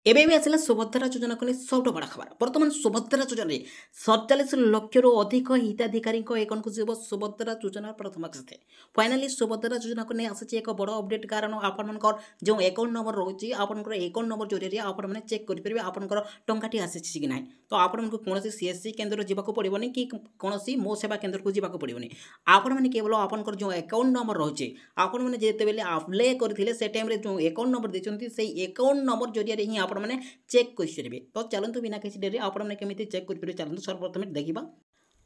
ଏବେ ବି ଆସିଲା ସୁଭଦ୍ରା ଯୋଜନାକୁ ନେଇ ସବୁଠୁ ବଡ଼ ଖବର। ବର୍ତ୍ତମାନ ସୁଭଦ୍ରା ଯୋଜନାରେ 47 ଲକ୍ଷରୁ ଅଧିକ ହିତାଧିକାରୀଙ୍କ ଆକାଉଣ୍ଟକୁ ଯିବ ସୁଭଦ୍ରା ଯୋଜନାର ପ୍ରଥମ କିସ୍ତି। ଫାଇନାଲି ସୁଭଦ୍ରା ଯୋଜନାକୁ ନେଇ ଆସିଛି ଏକ ବଡ଼ ଅପଡେଟ୍। କାରଣ ଆପଣଙ୍କର ଯେଉଁ ଆକାଉଣ୍ଟ ନମ୍ବର ରହୁଛି, ଆପଣଙ୍କର ଆକାଉଣ୍ଟ ନମ୍ବର ଜରିଆରେ ଆପଣମାନେ ଚେକ୍ କରିପାରିବେ ଆପଣଙ୍କର ଟଙ୍କାଟି ଆସିଛି କି ନାହିଁ। ତ ଆପଣଙ୍କୁ କୌଣସି ସିଏସ୍ସି କେନ୍ଦ୍ର ଯିବାକୁ ପଡ଼ିବନି କି କୌଣସି ମୋ ସେବା କେନ୍ଦ୍ରକୁ ଯିବାକୁ ପଡ଼ିବନି। ଆପଣମାନେ କେବଳ ଆପଣଙ୍କର ଯେଉଁ ଆକାଉଣ୍ଟ ନମ୍ବର ରହିଛି, ଆପଣମାନେ ଯେତେବେଳେ ଆପ୍ଲାଏ କରିଥିଲେ ସେ ଟାଇମ୍ରେ ଯେଉଁ ଆକାଉଣ୍ଟ ନମ୍ବର ଦେଇଛନ୍ତି ସେଇ ଆକାଉଣ୍ଟ ନମ୍ବର ଜରିଆରେ ହିଁ ଆପଣମାନେ ଚେକ୍ କରିପାରିବେ। ତ ଚାଲନ୍ତୁ ବିନା କିଛି ଡେରି ଆପଣମାନେ କେମିତି ଚେକ୍ କରିପାରିବେ ଚାଲନ୍ତୁ ସର୍ବପ୍ରଥମେ ଦେଖିବା।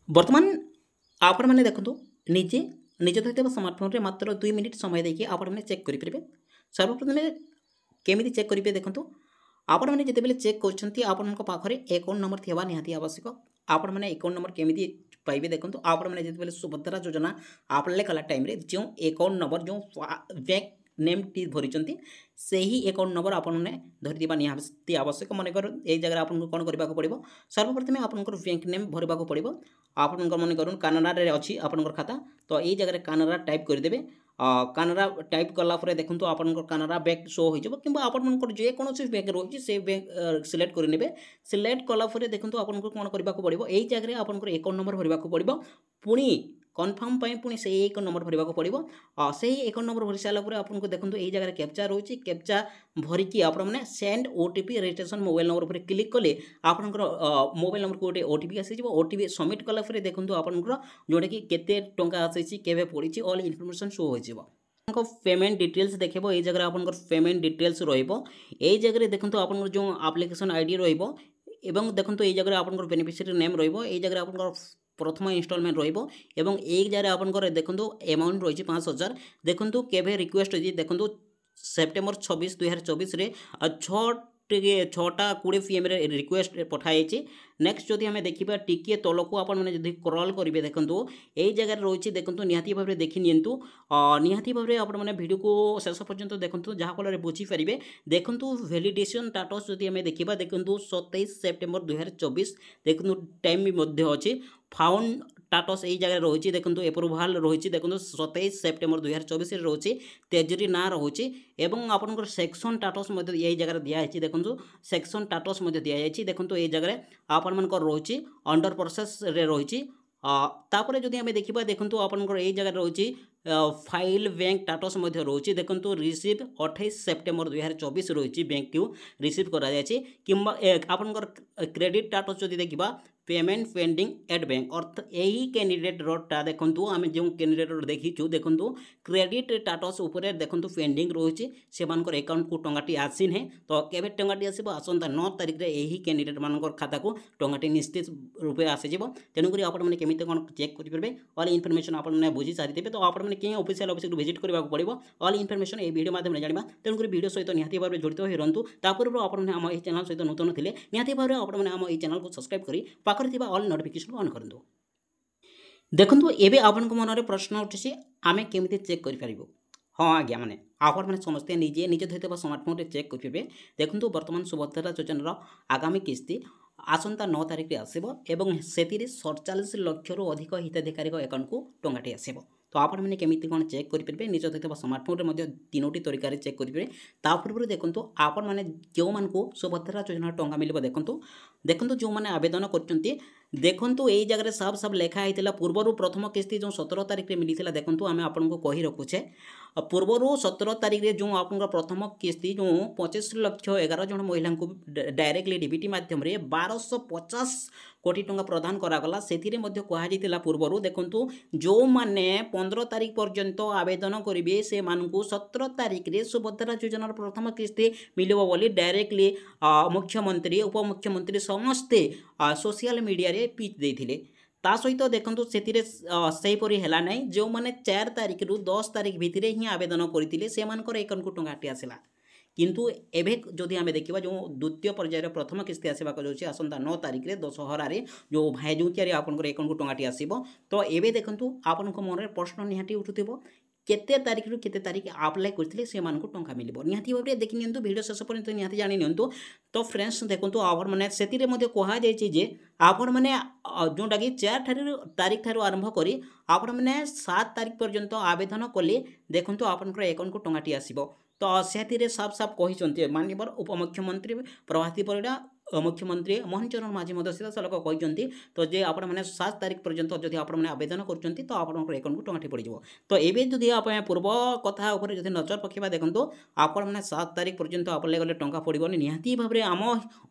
ବର୍ତ୍ତମାନ ଆପଣମାନେ ଦେଖନ୍ତୁ ନିଜେ ନିଜ ଧରିଥିବା ସ୍ମାର୍ଟଫୋନରେ ମାତ୍ର 2 ମିନିଟ୍ ସମୟ ଦେଇକି ଆପଣମାନେ ଚେକ୍ କରିପାରିବେ। ସର୍ବପ୍ରଥମେ କେମିତି ଚେକ୍ କରିବେ ଦେଖନ୍ତୁ। ଆପଣମାନେ ଯେତେବେଳେ ଚେକ୍ କରୁଛନ୍ତି ଆପଣଙ୍କ ପାଖରେ ଆକାଉଣ୍ଟ ନମ୍ବର ଥିବା ନିହାତି ଆବଶ୍ୟକ। ଆପଣମାନେ ଆକାଉଣ୍ଟ ନମ୍ବର କେମିତି ପାଇବେ ଦେଖନ୍ତୁ। ଆପଣମାନେ ଯେତେବେଳେ ସୁଭଦ୍ରା ଯୋଜନା ଆପ୍ଲାଏ କଲା ଟାଇମ୍ରେ ଯେଉଁ ଆକାଉଣ୍ଟ ନମ୍ବର ଯେଉଁ ବ୍ୟାଙ୍କ ନେମ୍ଟି ଧରିଛନ୍ତି ସେହି ଆକାଉଣ୍ଟ ନମ୍ବର ଆପଣମାନେ ଧରିଥିବା ନିହାତି ଆବଶ୍ୟକ। ମନେକର এই ଜାଗାରେ ଆପଣଙ୍କୁ କ'ଣ କରିବାକୁ ପଡ଼ିବ, ସର୍ବପ୍ରଥମେ ଆପଣଙ୍କର ବ୍ୟାଙ୍କ ନେମ୍ ଭରିବାକୁ ପଡ଼ିବ। ଆପଣଙ୍କର ମନେ କରନ୍ତୁ କାନାଡ଼ାରେ ଅଛି ଆପଣଙ୍କର ଖାତା, ତ এই ଜାଗାରେ କାନାଡ଼ା ଟାଇପ୍ କରିଦେବେ। କାନାଡ଼ା ଟାଇପ୍ କଲା ପରେ ଦେଖନ୍ତୁ ଆପଣଙ୍କର କାନାଡ଼ା ବ୍ୟାଙ୍କ ଶୋ ହୋଇଯିବ, କିମ୍ବା ଆପଣଙ୍କର ଯେକୌଣସି ବ୍ୟାଙ୍କ ରହୁଛି ସେ ବ୍ୟାଙ୍କ ସିଲେକ୍ଟ କରିନେବେ। ସିଲେକ୍ଟ କଲା ପରେ ଦେଖନ୍ତୁ ଆପଣଙ୍କୁ କ'ଣ କରିବାକୁ ପଡ଼ିବ, এই ଜାଗାରେ ଆପଣଙ୍କର ଆକାଉଣ୍ଟ ନମ୍ବର ଭରିବାକୁ ପଡ଼ିବ। ପୁଣି কনফর্ম ପାଇଁ ପୁଣି ସେଇ ଆକାଉଣ୍ଟ ନମ୍ବର ଭରିବାକୁ ପଡ଼ିବ। ସେହି ଆକାଉଣ୍ଟ ନମ୍ବର ଭରି ସାରିଲା ପରେ ଆପଣଙ୍କୁ ଦେଖନ୍ତୁ এই ଜାଗାରେ କ୍ୟାପଚା ରହୁଛି। କ୍ୟାପଚା ଭରିକି ଆପଣମାନେ send OTP registration mobile number ଉପରେ କ୍ଲିକ୍ କଲେ ଆପଣଙ୍କର ମୋବାଇଲ ନମ୍ବରକୁ ଗୋଟେ OTP ଆସିଯିବ। OTP ସବମିଟ୍ କଲା ପରେ ଦେଖନ୍ତୁ ଆପଣଙ୍କର ଯେଉଁଟାକି କେତେ ଟଙ୍କା ଆସିଛି, କେବେ ପଡ଼ିଛି, ଅଲ୍ ଇନଫର୍ମେସନ୍ ଶୋ ହୋଇଯିବ। ଆପଣଙ୍କ পেমেন্ট ডিটেলস দেখব, এই জায়গায় আপনার পেমেন্ট ডিটেলস রহব। এই জায়গায় দেখুন আপনার যে আপ্লিকেসন আইডি রহব এবং দেখুন এই জায়গায় আপনার বেনিফিসিয়ারি নেম রহব। এই জায়গায় আপনার প্রথম ইনস্টলমেন্ট রহব এবং এই জায়গায় আপনার দেখুন এমাউন্ট রয়েছে 5000। দেখুন কেবে রিকোয়েস্ট হয়েছে দেখুন সেপ্টেম্বর 26, 2024 6টা 20 PM রিকোয়েস্ট পঠাইছি। নেক্সট যদি আমি দেখিবা টিকিয়ে তলকু আপনার যদি স্ক্রল করবে দেখুন এই জায়গায় রয়েছে দেখুন নিহাতি ভাবে দেখি নিয়ন্তু। নিহাতি ভাবে আপনার ভিডিওকে শেষ পর্যন্ত দেখুন যাফলের বুঝিপারে। দেখুন ভ্যালিডেসন স্টাটস যদি আমি দেখিবা দেখুন 27 সেপ্টেম্বর 2024 দেখুন টাইম মধ্যে অছি। ফাউন্ড স্টাটস এই জায়গায় রয়েছে দেখুন এপ্রুভাল রয়েছে দেখুন 27 সেপ্টেম্বর 2024 রয়েছে। তেজরি না রয়েছে এবং আপনার সেকশন স্টাটস মধ্যে এই জায়গায় দিয়া হয়েছে দেখুন সেকশন স্টাটস মধ্যে দিয়া যাইছি। দেখুন এই জায়গায় আপনার রয়েছে अंडर प्रोसेस रे रही। तापर जदि आम देखा देखूँ आपंकर यही जगह रही फाइल बैंक स्टाटस रही देखूँ रिसीव 28 सेप्टेम्बर 2024 रही बैंक को रिसीव करा कि आपंकर क्रेडिट स्टाटस जदि देखा पेमेंट पेंडिंग एट बैंक अर्थ यही कैंडिडेट रोटा देखूँ आम जो कैंडिडेट देखीचु देखूँ क्रेडिट स्टाटस उपर देखूँ पेंडिंग रही से अकाउंट को टंगाटी आसी ना। तो केवे टंगाटी आसो आसंता 9 तारिख रे यही कैंडिडेट मान खाता को टंगाटी निश्चित रूपे आसीज। तेणुक आपने केमी कौन चेक करेंगे ऑल इनफर्मेशन आपने बुझी सारी थे। तो आपने कहीं ऑफिशियल ऑफिस विजिट करने को पड़ो ऑल इनफर्मेशन ये वीडियो माध्यम जाना। तेणुक वीडियो सहित निहाती भाव जड़ित हो रही। तापूर्व आपने आम यही चैनल सहित नूतन थे निहाती भाव आपने आम यही चैनल को सब्सक्राइब कर पाखरे ऑल नोटिफिकेशन ऑन कर दो। देखो ये आपण मन में प्रश्न उठी आम केमी चेक करें। हाँ आज्ञा मैंने आपण मैंने समस्ते निजे निजे धरते स्मार्टफोन चेक करेंगे। देखो बर्तमान सुभद्रा योजनार आगामी किस्ती आसंता 9 तारिख आसब एवं से 47 लक्षर अधिक हिताधिकारी अकाउंट को टंगाटी आसब। तो आपण मैंने केमी कौन चेक करेंगे निज धरते स्मार्टफोन में 3टी तरीके चेक करेंगे। तापूर्व देखो आपण मैंने जो मान को सुभद्रा योजना टंगा मिल देखो देखो जो मैंने आवेदन कर देखो यही जगह सब सब लिखाई होता पूर्वर प्रथम किस्ती जो 17 तारिख में मिलता देखो आम आपको कही रखुचे पूर्वर 17 तारिख में जो आप प्रथम किस्ती जो 25 लक्ष 11 जन महिला को डायरेक्टली डीबीटी माध्यम 1250 कोटी टंका प्रदान करागला। से कहुला पूर्वर देखो जो मैंने 15 तारिख पर्यंत आवेदन करेंगे से 17 तारिख में सुभद्रा योजनार प्रथम किस्ती मिलव बोली डायरेक्टली मुख्यमंत्री उपमुख्यमंत्री समस्ते सोशल मीडिया रे पिच देथिले। ता सहित देखो सेपरी है ना जो मैंने 4 तारिख रु 10 तारिख भितर ही आवेदन करते से अकाउंट को टंगाटी आसला। किंतु एवं जदि आम देखा जो द्वितीय पर्यायर प्रथम किस्ती आसवा जाऊँगी आसंता 9 तारिख में दशहरारे जो भाईजूतिया आपंकर अकाउंट को टंगाटी आसब। तो ये देखूँ आपण मन में प्रश्न निहाती उठुव केते तारिख रु केते तारिख आप्लाय करथिले से मानको टंका मिलिबो निहाती भाबरे देखि नियंतु वीडियो शेष पर्यंत निहाती जानि नियंतु। तो फ्रेंड्स देखंतु आपण माने सेतिरे मध्ये कोहा जायछि जे आपण माने जोंटा कि 4 तारिख ठारू आरंभ करी आपण माने 7 तारिख पर्यंत आवेदन कले देखंतु आपनकर अकाउंट को टंगाटी आसीबो। तो से साफ साफ कहते माननीय उपमुख्यमंत्री प्रभाती परिड़ा मुख्यमंत्री मोहन चरण माझी सीधा सड़क कहते तो जे आपण मैंने 7 तारीख पर्यंत जदि आपण आवेदन कर तो आपंकर एकाउंट को टंगाटी पड़ जाए तो ये जदि आप पूर्व कथा जब नजर पकेबा देखो आपण मैंने 7 तारीख पर्यंत आप गले टंका पड़ोनी निहाती भाव में आम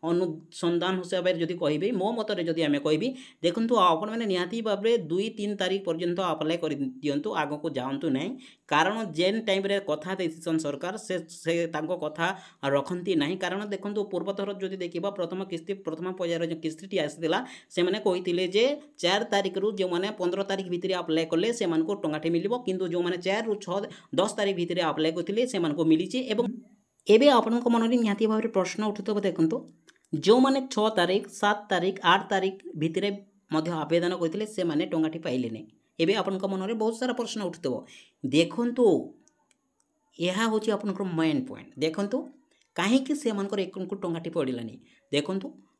अनुसंधान हिसाब से जब कहि मो मतरे जदि आम कहि देखो आपण मैंने निहाती भाव में 2-3 तारीख पर्यंत अप्लाई कर दिंतु आग को जातु ना कारण जेन टाइम रे कथा देसन सरकार से कथा रखती ना कारण देखो पूर्वथर जो देखा प्रथम किस्ती प्रथम पर्यायर जो किस्ती आसाला से मैंने कहते जे 4 तारीख रु जो मैंने 15 तारीख भितर अप्लाई कले से टंगाटे मिल किंतु जो मैंने 4 रु 6-10 तारीख भितर अप्लाई करते से मिली एवं आपण मन में निहाती भाव में प्रश्न उठुव देखो जो मैंने 6 तारीख 7 तारीख 8 तारीख भितर आवेदन करते से मैंने टंगाटी पाइले नहीं एवं आपण मन में बहुत सारा प्रश्न उठुव देखु यह हूँ आपंकर मेन पॉइंट देखु कहीं से अकाउंट को टंगाटी पड़ानी देखु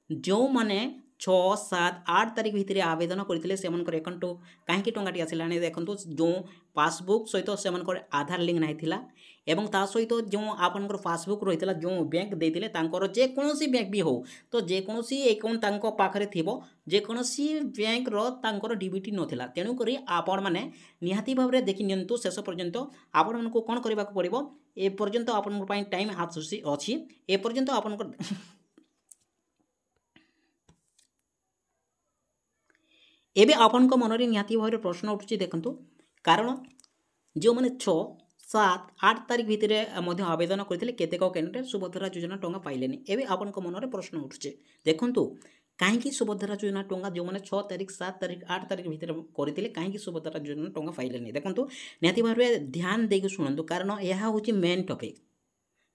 जो मैंने 6-7-8 तारीख भितर आवेदन करते से अकाउंट कहीं टंगाटी आसला देखो जो पासबुक सहित से आधार लिंक नहीं एवं ता सहित जो आपंकर पासबुक रही है जो बैंक देते जेकोसी बैंक भी हो तो जेकोसी अकाउंट पाखे थी जेकोसी बैंक रो डीबीटी नाला तेणुक आपण मैंने निहाती भाव में देखी नियंतु शेष पर्यंत आपण को कौन करने को पड़ो ए पर्यंत आपण टाइम अच्छी ए पर्यंत आपण एबे आपण मन में निहाती भाव में प्रश्न उठुची देखंतु कारण जो मैंने 6-7-8 तारीख भितर आवेदन करते केतेक कैंडिडेट सुभद्रा योजना टंका पाइले एवं आपण मन में प्रश्न उठुचे देखंतु कहीं सुभद्रा योजना टंका जो मैंने 6 तारीख 7 तारीख 8 तारीख भितर करते कहीं सुभद्रा योजना टंका पाइले देखंतु निहाती भाव में ध्यान देके शुणु कारण यह हूँ मेन टॉपिक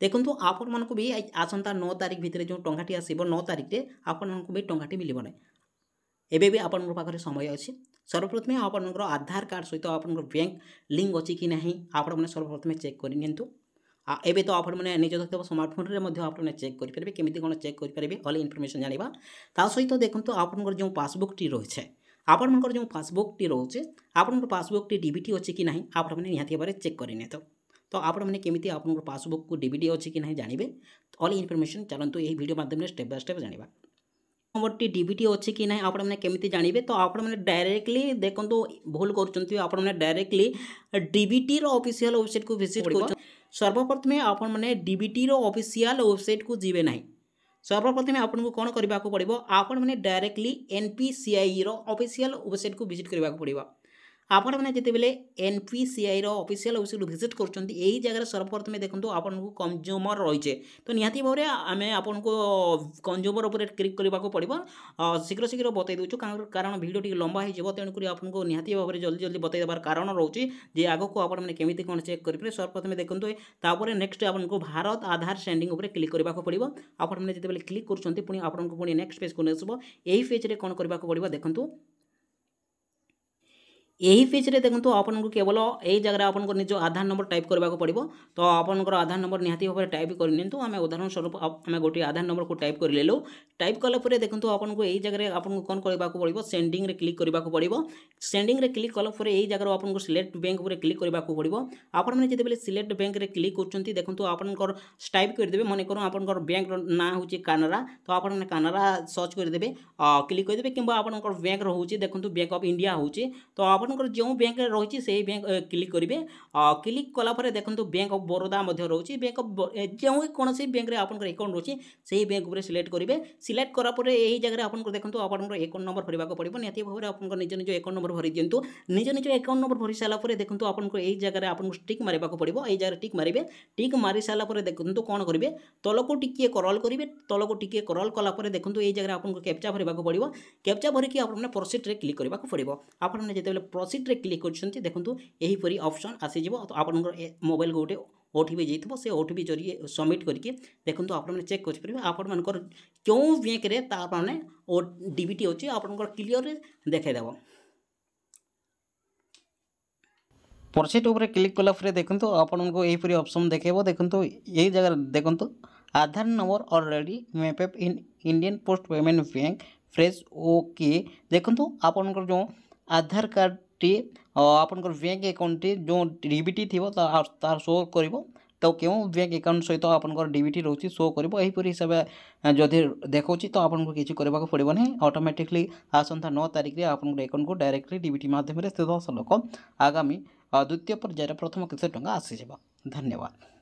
देखंतु आपण मन को भी आसंता 9 तारीख भितर जो टंकाटी आसब 9 तारीख में आपण भी टंकाटी मिल ना एबे भी आपण पाखे समय अच्छी सर्वप्रथम आपंकर आधार कार्ड सहित आप बैंक लिंक अच्छी कि नहीं आपण मैंने सर्वप्रथम चेक करनियंतु एबे तो आपण मैंने निज दत्तव स्मार्टफोन में आपने चेक करेंगे केमी कौन चेक करेंगे ऑल इनफॉरमेशन जाना ता सहित देखो आपंकर जो पासबुक टी रही है आपंकर जो पासबुक टी रोचे आपंकर पासबुक टी डीबीटी अच्छी कि नहीं आप निहाती भाव में चेक करनी तो आपण मैंने केमी आपंकर पासबुक को डीबीटी अच्छी कि नहीं जानवे ऑल इनफॉरमेशन चलते यही वीडियो माध्यम स्टेप बाय स्टेप जाना नंबर डीबीटी अच्छी कि ना आप केमी जानवे तो आप डायरेक्टली देखो भूल कर डायरेक्टली डीबीटी ऑफिशियल वेबसाइट को विजिट कर सर्वप्रथम आपण डीबीटी ऑफिशियल वेबसाइट को जीवे ना सर्वप्रथम आपको कौन करने को पड़ो आपण मैंने डायरेक्टली एनपीसीआई ऑफिशियल वेबसाइट को विजिट करने को पड़ो आपण मैंने जितेबले एनपीसीआई ऑफिशियल वेबसाइट विजिट कर जगह सर्वप्रथम देखो आपको कंज्यूमर रही है तो निहाती भाव में आम आपन को कंज्यूमर उपर क्लिक करने को पड़ो शीघ्र शीघ्र बतई दूँ कारण वीडियो टी लंबा हो तेणुक आपको निहाती भाव में जल्दी जल्दी बतई देवार कारण रोचे जे आग को आपने केमी कौन चेक करेंगे सर्वप्रथम देखो नेक्स्ट आपको भारत आधार स्टैंडिंग उपर क्लिक करने को पड़ो आपने जितेबाला क्लिक कर आपको पुणी नेक्स्ट पेज को आसो यही पेज में कौन करने को पड़ो देखो यही पेज रे देखो आपको केवल यही जगह आपको निज आधार नंबर टाइप करने को पड़ो तो आपंकर आधार नंबर निहाती भाव में टाइप कर आम उदाहरण स्वरूप आम गोटे आधार नंबर को टाइप कर लेलु टाइप कलापर देखो आपको यही जगह आपको कौन करने को पड़ो सेंडिंग रे क्लिक करने को पड़ो सेंडिंग रे क्लिक कलापर यही जगह आपको सिलेक्ट बैंक उपर क्लिक करने को पड़ो आपने जितेबाला सिलेक्ट बैंक रे क्लिक कर देखो आपंकर टाइप करदे मन कर आपंकर बैंक ना हूँ कानारा तो आपने कानारा सर्च करदे क्लिक करदे कि आपंकर बैंक रोचे देखो बैंक ऑफ इंडिया हूँ तो आपंकर जो बैंक रही से बैंक क्लिक करेंगे क्लिक कलापर देखो बैंक ऑफ बरोदा रोचे बैंक ऑफ जो कौन बैंक में आपंकर अकाउंट रोचे से बैंक उपर सिलेक्ट करेंगे सिलेक्ट करापर यही जगह आपको देखो आपंकर अकाउंट नंबर भरवा को पड़ो निहाती भाव में आप निज निज अकाउंट नंबर भरी दिंतु निज निज अकाउंट नंबर भरी सारापर देखो आपको यही जगह आपको टिक मारिबा को पड़ो यही जगह टिक मारे टिक मारी सारापर देखो कौन करेंगे तल को टिके करल करेंगे तल को टिके करल कलापर देखो यही जगह आपको कैप्चा भरवा को पड़ो कैप्चा भरिकी आपने प्रोसीड रे क्लिक करने को पड़ो आपने जिते प्रोसीड रे क्लिक कर देखो यहीपरी ऑप्शन आसीज तो आप मोबाइल को गोटे ओटीपी जाइए से ओटीपी जरिए सबमिट करके देखो आपने चेक करेंगे आपर क्यों बैंक रे ताने डीबीटी अच्छी आपंकर क्लीयर देखा प्रोसीड उपर क्लिक कलापर देखो आपको यहीपरी ऑप्शन देखो देखो यही जगह देखो Aadhaar number already map in Indian post payment bank fresh okay देखो आपंकर जो आधार कार्ड टी आपंकर बैंक अकाउंट टी जो डीबीटी थी तार शो कर तो क्यों बैंक अकाउंट सहित आपंकर डीबीटी रोचे शो कर हिसाब से जदि देखा तो आपको किसी करने पड़ो ना ऑटोमेटिकली आसंता 9 तारिख में आपन अकाउंट को डायरेक्टली डीबीटी माध्यम से सीधा सलख आगामी द्वितीय पर्यायर प्रथम किस्त टंका आसीज। धन्यवाद।